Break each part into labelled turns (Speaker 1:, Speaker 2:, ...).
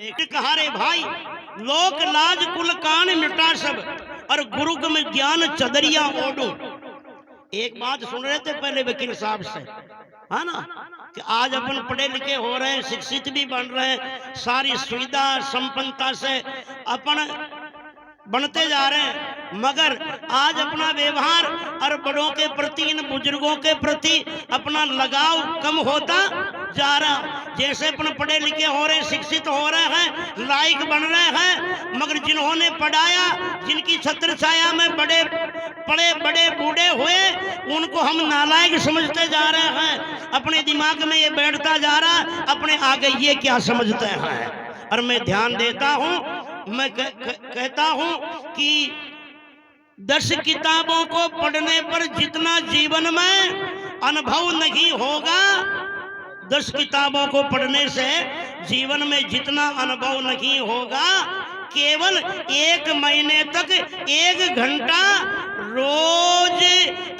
Speaker 1: एक कहा रे भाई, लोक लाज कुल कान मिटा सब और गुरु में ज्ञान चदरिया ओढ़ू। एक बात सुन रहे थे पहले वकील साहब से, है ना, कि आज अपन पढ़े लिखे हो रहे हैं, शिक्षित भी बन रहे हैं, सारी सुविधा संपन्नता से अपन बनते जा रहे हैं, मगर आज अपना व्यवहार और बड़ों के प्रति, इन बुजुर्गों के प्रति अपना लगाव कम होता जा रहा। जैसे अपन पढ़े लिखे हो रहे, शिक्षित हो रहे हैं, लायक बन रहे हैं, मगर जिन्होंने पढ़ाया, जिनकी छत्र छाया में बड़े पड़े बड़े बूढ़े हुए, उनको हम नालायक समझते जा रहे हैं। अपने दिमाग में ये बैठता जा रहा, अपने आगे ये क्या समझते हैं। और मैं ध्यान देता हूँ, मैं कहता हूं कि 10 किताबों को पढ़ने पर जितना जीवन में अनुभव नहीं होगा, 10 किताबों को पढ़ने से जीवन में जितना अनुभव नहीं होगा, केवल 1 महीने तक 1 घंटा रोज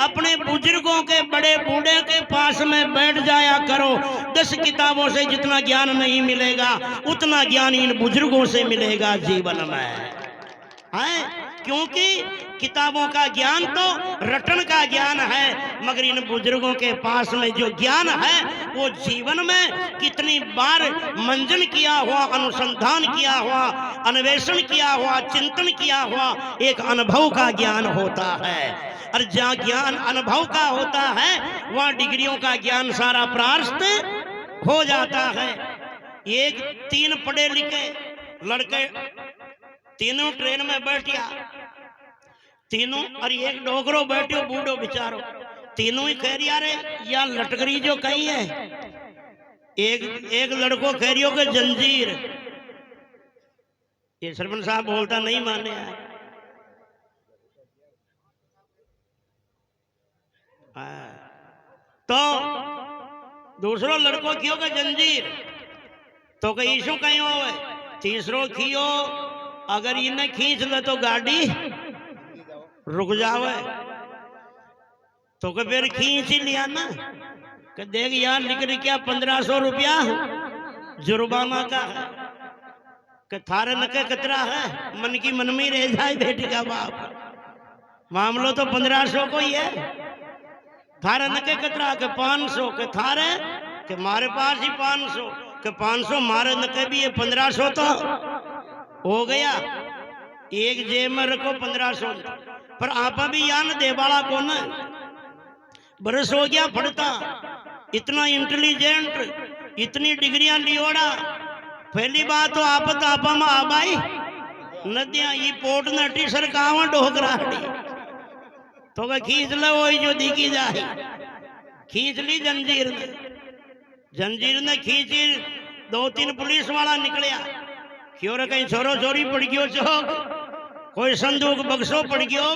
Speaker 1: अपने बुजुर्गों के, बड़े बूढ़े के पास में बैठ जाया करो। 10 किताबों से जितना ज्ञान नहीं मिलेगा, उतना ज्ञान इन बुजुर्गों से मिलेगा जीवन में, है। क्योंकि किताबों का ज्ञान तो रटन का ज्ञान है, मगर इन बुजुर्गों के पास में जो ज्ञान है, वो जीवन में कितनी बार मंजन किया हुआ, अनुसंधान किया हुआ, अन्वेषण किया हुआ, चिंतन किया हुआ एक अनुभव का ज्ञान होता है। और जहाँ ज्ञान अनुभव का होता है, वहाँ डिग्रियों का ज्ञान सारा परास्त हो जाता है। एक 3 पढ़े लिखे लड़के, तीनों ट्रेन में बैठिया, तीनों, और एक डोगरो बैठो बूढ़ो बेचारो, तीनों ही कह रिया रे या लटकरी जो कही है। एक लड़को कह रियो के जंजीर। ये सरपंच साहब बोलता नहीं माने है। तो दूसरो लड़को क्यों के जंजीर, तो कहीं ईशु कहीं हो, तीसरो खियो अगर इन्हें खींच ले तो गाड़ी रुक जावे, तो फिर खींच ही लिया ना, कि देख यार लिख रही क्या 1500 रुपया जुर्माना का है, कि थारे नके कतरा है, मन की मन में रह जाए बेटी का बाप। मामलो तो 1500 को ही है, थारे नके कतरा के 500 के थारे, के मारे पास ही 500 के 500 मारे नके भी है, 1500 तो हो गया। एक जेब में रखो 1500, पर आपा भी यान दे बाला को न बरस हो गया पढ़ता, इतना इंटेलिजेंट, इतनी डिग्रियां लियोड़ा। पहली बात तो आपा में आबाई नदियां ये पोट नटी सरकावा डोकराड़ी, तो वह खींच ले वही जो दिखी जाए, खींच ली जंजीर ने खींची। 2-3 पुलिस वाला निकलिया, क्यों रे कहीं छोरो छोरी पड़ गयो चौक, कोई संदूक बक्सो पड़ गयो,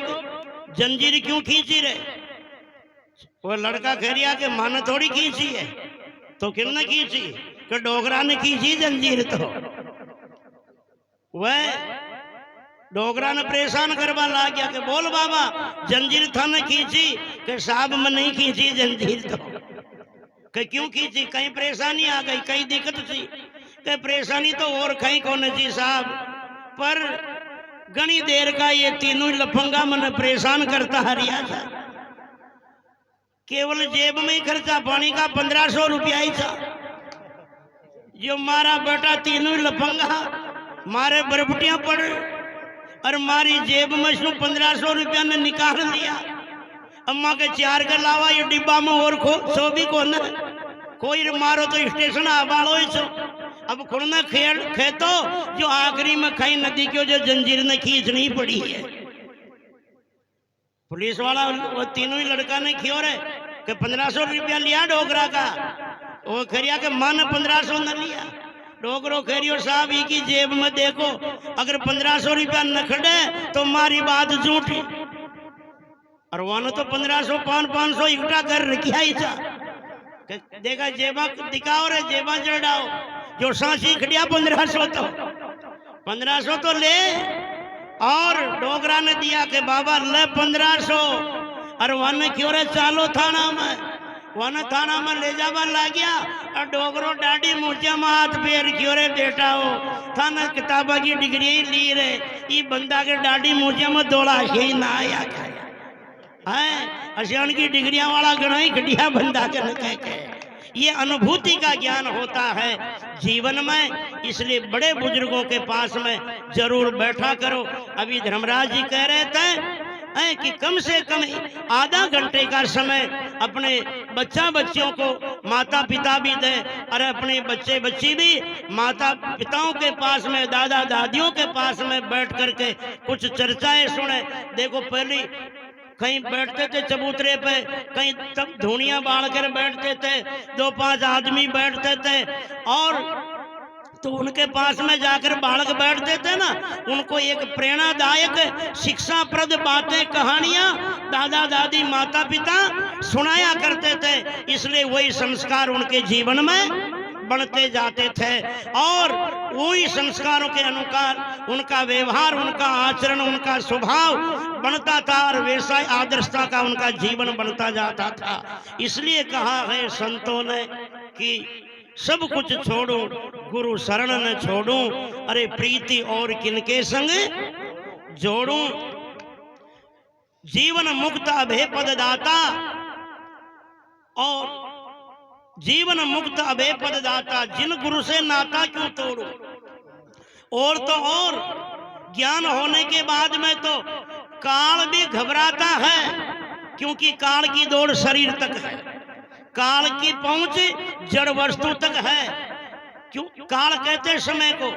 Speaker 1: जंजीर क्यों खींची रे। वो लड़का कह रिया के माने थोड़ी खींची है, तो किसने खींची, कि डोगरा ने खींची जंजीर। तो वह डोगरा ने परेशान करवा ला गया कि बोल बाबा जंजीर था ने खींची, कि साहब में नहीं खींची जंजीर। तो कि क्यों खींची, कहीं परेशानी आ गई, कहीं दिक्कत थी, कि परेशानी तो और कहीं कौन जी साहब, पर घनी देर का ये तीनों लफंगा मन परेशान करता हरिया था। केवल जेब में ही खर्चा पानी का 1500 रुपया ही था, जो मारा बेटा तीनों लफंगा मारे बरबटियां पड़, और मारी जेब में 1500 रुपया ने निकाल लिया। अम्मा के 4 के अलावा ये डिब्बा में और सो भी को न, कोई मारो तो स्टेशन आबालो ही सो। अब खुड़ना खेतो जो आखिरी में खाई नदी की जो जंजीर ने खींचनी पड़ी है। पुलिस वाला वो तीनों ही लड़का ने खियो रे कि 1500 रुपया लिया डोगरा का, वो खरिया के मन 1500 न लिया। डोगरो खरियो साहब ही की जेब में देखो, अगर 1500 रुपया न खड़े तो मारी बात झूठी, और वहां तो 1500 500 इकट्ठा कर रखिया ही था। देखा जेबा दिखाओ रे, जेबा चढ़ाओ, जो सांसी खड़िया 1500 तो ले। और डोगरा ने दिया कि बाबा ले 1500, और वन क्यों रे चालो थाना में, वन थाना में ले जावा ला गया और डोगरो डाडी मुझे माथ फेर क्यों रे बेटा हो थाना किताबा की डिग्री ली रे ये बंदा के डाडी मुझे में दौड़ा ही ना आया है अशियान की डिग्रियां वाला गणा ही घटिया बंदा के न कह ये अनुभूति का ज्ञान होता है जीवन में, इसलिए बड़े बुजुर्गों के पास में जरूर बैठा करो। अभी धर्मराज जी कह रहे थे कि कम से कम आधा घंटे का समय अपने बच्चा बच्चियों को माता पिता भी दें और अपने बच्चे बच्ची भी माता पिताओं के पास में दादा दादियों के पास में बैठ करके कुछ चर्चाएं सुने। देखो पहले कहीं बैठते थे चबूतरे पे, कहीं तब धुनिया बाढ़ कर बैठते थे, 2-5 आदमी बैठते थे और तो उनके पास में जाकर बालक बैठते थे ना, उनको एक प्रेरणादायक शिक्षाप्रद बातें कहानियां दादा दादी माता पिता सुनाया करते थे, इसलिए वही संस्कार उनके जीवन में बढ़ते जाते थे और वही संस्कारों के अनुसार उनका व्यवहार उनका आचरण उनका स्वभाव बनता था और वैसा आदर्शता का उनका जीवन बनता जाता था। इसलिए कहा है संतों ने कि सब कुछ छोड़ो गुरु शरण न छोड़ो, अरे प्रीति और किनके संग जोड़ो, जीवन मुक्त अभय पद दाता और जीवन मुक्त अभय पद दाता, जिन गुरु से नाता क्यों तोड़ो। और तो और ज्ञान होने के बाद में तो काल भी घबराता है, क्योंकि काल की दौड़ शरीर तक है, काल की पहुंच जड़ वस्तु तक है। क्यों काल कहते समय को?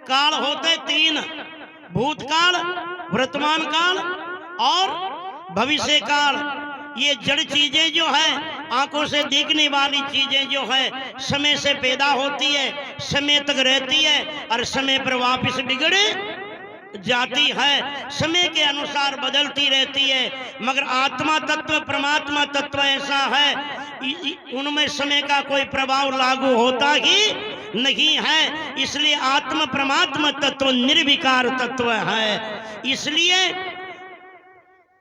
Speaker 1: काल होते 3, भूतकाल, वर्तमान काल और भविष्य काल। ये जड़ चीजें जो है आंखों से दिखने वाली चीजें जो है समय से पैदा होती है, समय तक रहती है और समय पर वापस बिगड़ जाती है, समय के अनुसार बदलती रहती है। मगर आत्मा तत्व परमात्मा तत्व ऐसा है उनमें समय का कोई प्रभाव लागू होता ही नहीं है, इसलिए आत्म परमात्मा तत्व निर्विकार तत्व है। इसलिए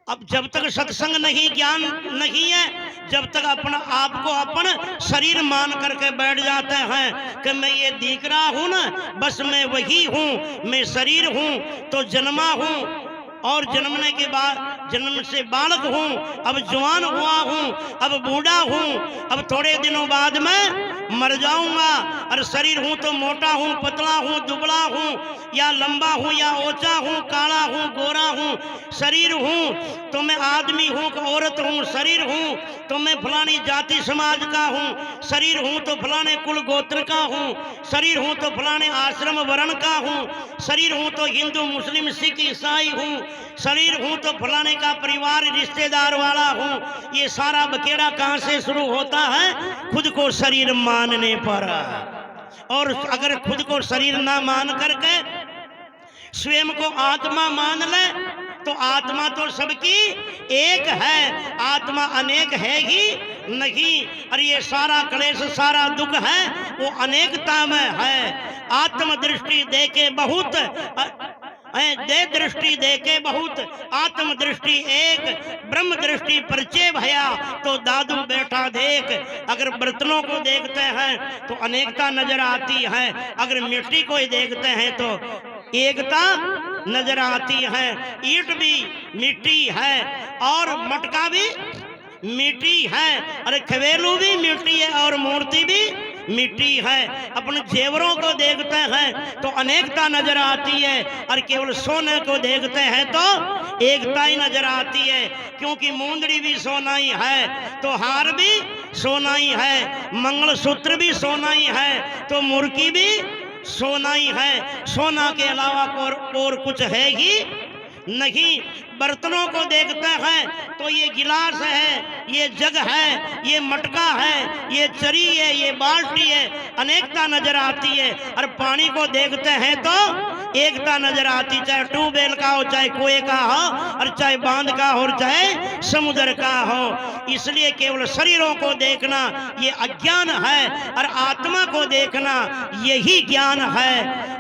Speaker 1: अब जब तक सत्संग नहीं ज्ञान नहीं है, जब तक अपना आपको अपन शरीर मान करके बैठ जाते हैं कि मैं ये दिख रहा हूं ना, बस मैं वही हूं, मैं शरीर हूं, तो जन्मा हूं और जन्मने के बाद जन्म से बालक हूं, अब जवान हुआ हूं, अब बूढ़ा हूं, अब थोड़े दिनों बाद मैं मर जाऊंगा। और शरीर हूं तो मोटा हूं, पतला हूं, दुबला हूं, या लंबा हूं या ऊंचा हूं, काला हूं, गोरा हूं। शरीर हूं तो मैं आदमी हूं कि औरत हूं, शरीर हूं तो मैं फलानी जाति समाज का हूं, शरीर हूं तो फलाने कुल गोत्र का हूं, शरीर हूं तो फलाने आश्रम वर्ण का हूं, शरीर हूं तो हिंदू मुस्लिम सिख ईसाई हूं, शरीर हूं तो फलाने का परिवार रिश्तेदार वाला हूं। ये सारा बखेड़ा कहां से शुरू होता है? खुद को शरीर मानने पर। और अगर खुद को शरीर ना मान करके स्वयं को आत्मा मान ले तो आत्मा तो सबकी एक है, आत्मा अनेक है ही नहीं। और ये सारा क्लेश सारा दुख है वो अनेकता में है। आत्म दृष्टि देके बहुत दे दृष्टि देके बहुत, आत्म दृष्टि एक, ब्रह्म दृष्टि परिचय भया तो दादू बैठा देख। अगर बर्तनों को देखते हैं तो अनेकता नजर आती है, अगर मिट्टी को ही देखते हैं तो एकता नजर आती है। ईंट भी मिट्टी है और मटका भी मिट्टी है, अरे खवेलू भी मिट्टी है और मूर्ति भी मिट्टी है। अपने जेवरों को देखते हैं तो अनेकता नजर आती है और केवल सोने को देखते हैं तो एकता ही नजर आती है, क्योंकि मुंदड़ी भी सोना ही है तो हार भी सोना ही है, मंगलसूत्र भी सोना ही है तो मुर्की भी सोना ही है। सोना के अलावा और कुछ है ही नहीं। बर्तनों को देखते हैं तो ये गिलास है, ये जग है, ये मटका है, ये चरी है, ये बाल्टी है, अनेकता नजर आती है। और पानी को देखते हैं तो एकता नजर आती, चाहे ट्यूबवेल का हो, चाहे कुएं का हो, और चाहे बांध का हो, और चाहे समुद्र का हो। इसलिए केवल शरीरों को देखना ये अज्ञान है, और आत्मा को देखना यही ज्ञान है।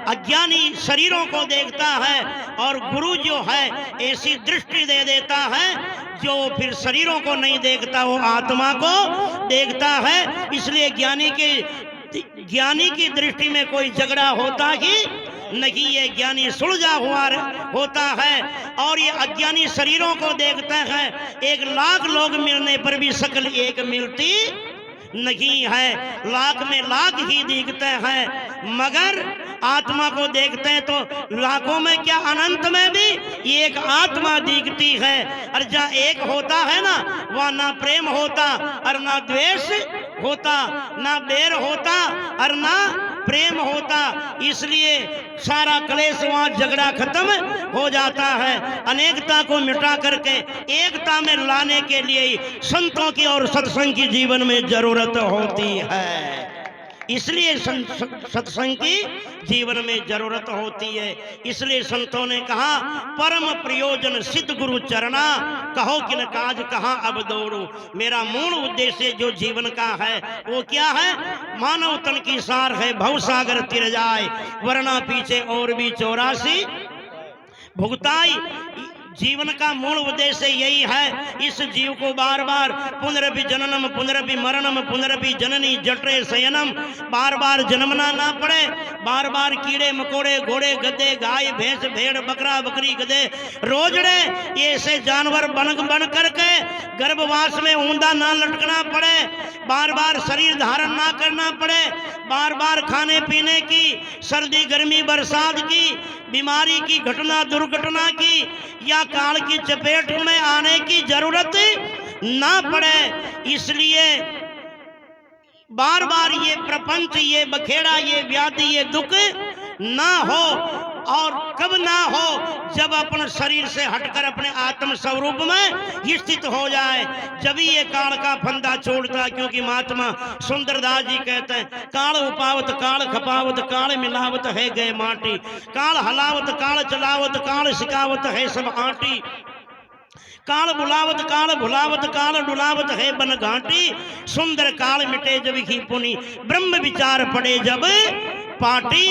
Speaker 1: अज्ञानी शरीरों को देखता है और गुरु जो है ऐसी दृष्टि दे देता है जो फिर शरीरों को नहीं देखता, वो आत्मा को देखता है। इसलिए ज्ञानी की दृष्टि में कोई झगड़ा होता ही नहीं, ये ज्ञानी सुलझा हुआ होता है। और ये अज्ञानी शरीरों को देखता है, 1,00,000 लोग मिलने पर भी शक्ल एक मिलती नहीं है, लाख में लाख ही दिखते हैं। मगर आत्मा को देखते हैं तो लाखों में क्या अनंत में भी एक आत्मा दिखती है। और जहाँ एक होता है ना, वहाँ ना प्रेम होता और ना द्वेष होता, ना बैर होता और ना प्रेम होता। इसलिए सारा क्लेश वहाँ झगड़ा खत्म हो जाता है। अनेकता को मिटा करके एकता में लाने के लिए संतों की और सत्संग की जीवन में जरूरत होती है। इसलिए सत्संग की जीवन में जरूरत होती है। इसलिए संतों ने कहा परम प्रयोजन सिद्ध गुरु चरणा, कहो किन काज कहाँ अब दौड़ू। मेरा मूल उद्देश्य जो जीवन का है वो क्या है? मानव तन की सार है भवसागर तिर जाए, वरना पीछे और भी 84 भुगताई। जीवन का मूल उद्देश्य यही है, इस जीव को बार बार पुनरपि जननम पुनरपि मरणम पुनरपि जननी जठरे शयनम, बार बार जन्मना ना पड़े। बार बार कीड़े मकोड़े, घोड़े गधे, गाय भैंस भेड़ बकरा बकरी गधे रोजड़े ये ऐसे जानवर बन करके गर्भवास में ऊंधा ना लटकना पड़े, बार बार शरीर धारण ना करना पड़े, बार बार खाने पीने की, सर्दी गर्मी बरसात की, बीमारी की, घटना दुर्घटना की या काल की चपेट में आने की जरूरत ना पड़े। इसलिए बार बार ये प्रपंच, ये बखेड़ा, ये व्याधि, ये दुख ना हो। और कब ना हो? जब अपन शरीर से हटकर अपने आत्म स्वरूप में स्थित हो जाए, जब ये काल का फंदा छोड़ता। क्योंकि महात्मा सुंदरदास जी कहते हैं, काल उपावत काल खपावत काल मिलावत है गए माटी, काल हलावत काल चलावत काल सिकावत है सब आटी, काल बुलावत काल भुलावत काल डुलावत है बन घाटी, सुंदर काल मिटे जब ही पुनि ब्रह्म विचार पड़े जब पाटी।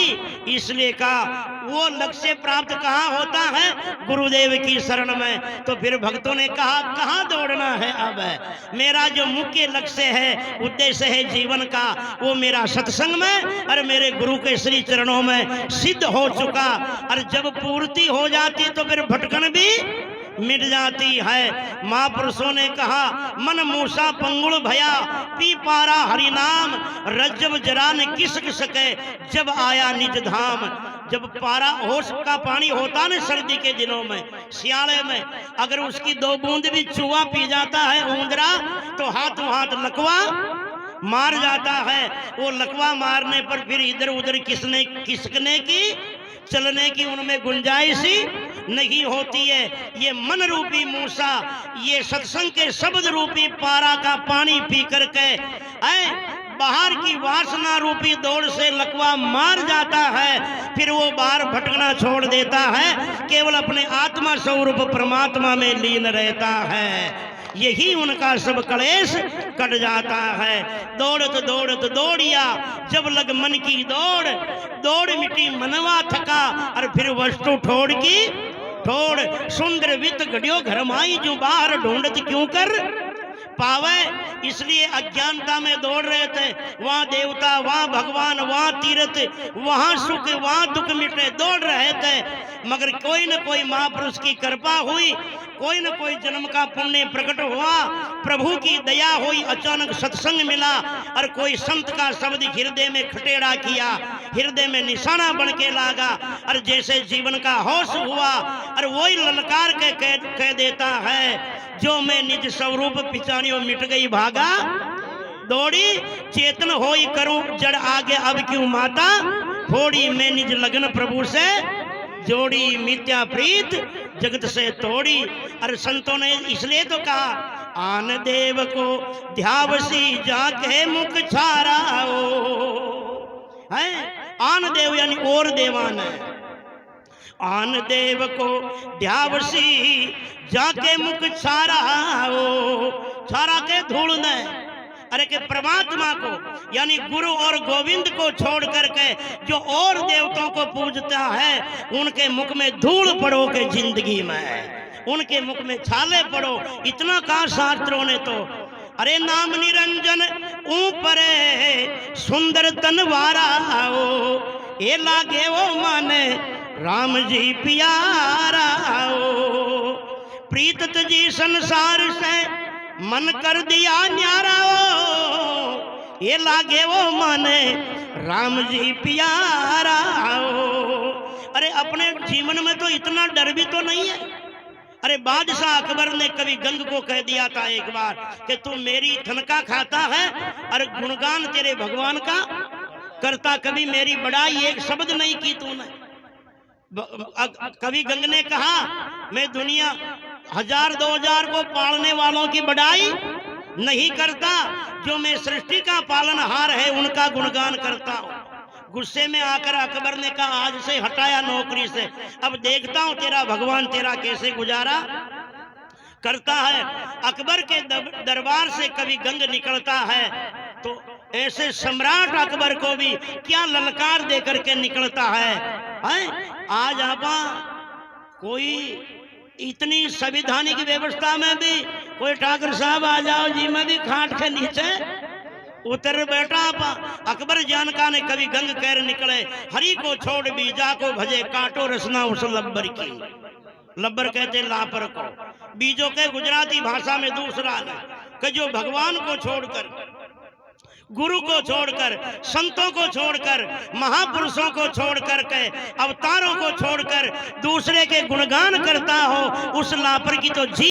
Speaker 1: इसलिए कहा वो लक्ष्य प्राप्त कहाँ होता है? गुरुदेव की शरण में। तो फिर भक्तों ने कहा कहाँ दौड़ना है? अब मेरा जो मुख्य लक्ष्य है, उद्देश्य है जीवन का, वो मेरा सत्संग में और मेरे गुरु के श्री चरणों में सिद्ध हो चुका। और जब पूर्ति हो जाती तो फिर भटकन भी मिट जाती है। महापुरुषों ने कहा मन मूसा पंगुल भया, पी पारा हरि नाम, रज्जब जरा ने किसक सके जब आया निज धाम। जब पारा होश का पानी होता ना सर्दी के दिनों में, सियाले में, अगर उसकी 2 बूंद भी चूहा पी जाता है ऊंदरा, तो हाथों हाथ लकवा मार जाता है। वो लकवा मारने पर फिर इधर उधर खिसकने की, चलने की उनमें गुंजाइश नहीं होती है। ये मन रूपी मूसा, ये सत्संग के शब्द रूपी पारा का पानी पी करके बाहर की वासना रूपी दौड़ से लकवा मार जाता है। फिर वो बाहर भटकना छोड़ देता है, केवल अपने आत्मा स्वरूप परमात्मा में लीन रहता है। यही उनका सब क्लेश कट जाता है। दौड़त दौड़त दौड़िया जब लग मन की दौड़, दौड़ मिटी मनवा थका और फिर वस्तु ठोड़ की ठोड़। सुंदर वित घड़ियो घर माई जो बाहर ढूंढत क्यों कर पावे। इसलिए अज्ञानता में दौड़ रहे थे, वहाँ देवता, वहाँ भगवान, वहाँ तीर्थ, वहाँ सुख, वहाँ दुख मिटे, दौड़ रहे थे। मगर कोई न कोई महापुरुष की कृपा हुई, कोई न कोई जन्म का पुण्य प्रकट हुआ, प्रभु की दया हुई, अचानक सत्संग मिला और कोई संत का शब्द हृदय में खटेड़ा किया, हृदय में निशाना बन के लागा और जैसे जीवन का होश हुआ और वही ललकार के कह देता है, जो मैं निज स्वरूप पिछाड़ियों मिट गई भागा दौड़ी, चेतन होई करूं जड़ आगे अब क्यों माता थोड़ी, मैं निज लगन प्रभु से जोड़ी, मिथ्या प्रीत जगत से तोड़ी। और संतों ने इसलिए तो कहा आन देव को ध्यावसी जाके मुख छारा हो है। आन देव यानी और देवान है, आन देव को ध्यावसी जाके मुख छारा हो, छारा के धूल ने, अरे के परमात्मा को यानी गुरु और गोविंद को छोड़ करके जो और देवताओं को पूजता है उनके मुख में धूल पड़ो के जिंदगी में, उनके मुख में छाले पड़ो। इतना कहा शास्त्रों ने तो, अरे नाम निरंजन ऊपरे सुंदर तनवारा हो, ये लागे वो माने राम जी प्यारा हो। प्रीतत जी संसार से मन कर दिया न्यारा हो, ये लागे वो माने राम जी प्यारा हो। अरे अपने जीवन में तो इतना डर भी तो नहीं है। अरे बादशाह अकबर ने कभी गंग को कह दिया था एक बार कि तू मेरी थनका खाता है और गुणगान तेरे भगवान का करता, कभी मेरी बड़ाई एक शब्द नहीं की तूने। कभी गंग ने कहा मैं दुनिया 1000-2000 को पालने वालों की बड़ाई नहीं करता, जो मैं सृष्टि का पालनहार है उनका गुणगान करता हूँ। गुस्से में आकर अकबर ने कहा आज से हटाया नौकरी से, अब देखता हूं तेरा भगवान तेरा कैसे गुजारा करता है। अकबर के दरबार से कभी गंग निकलता है तो ऐसे सम्राट अकबर को भी क्या ललकार दे करके निकलता है। आज आप कोई इतनी संविधानिक व्यवस्था में भी कोई ठाकुर साहब आ जाओ जी, मैं भी खाट के नीचे उतर बैठा। अकबर जानका ने कभी गंग कैर निकले, हरि को छोड़ बीजा को भजे, काटो रसना उस लब्बर की। लब्बर कहते लापर को, बीजों के गुजराती भाषा में दूसरा है कि जो भगवान को छोड़कर, गुरु को छोड़कर, संतों को छोड़कर, महापुरुषों को छोड़कर के, अवतारों को छोड़कर दूसरे के गुणगान करता हो, उस लापर की तो जी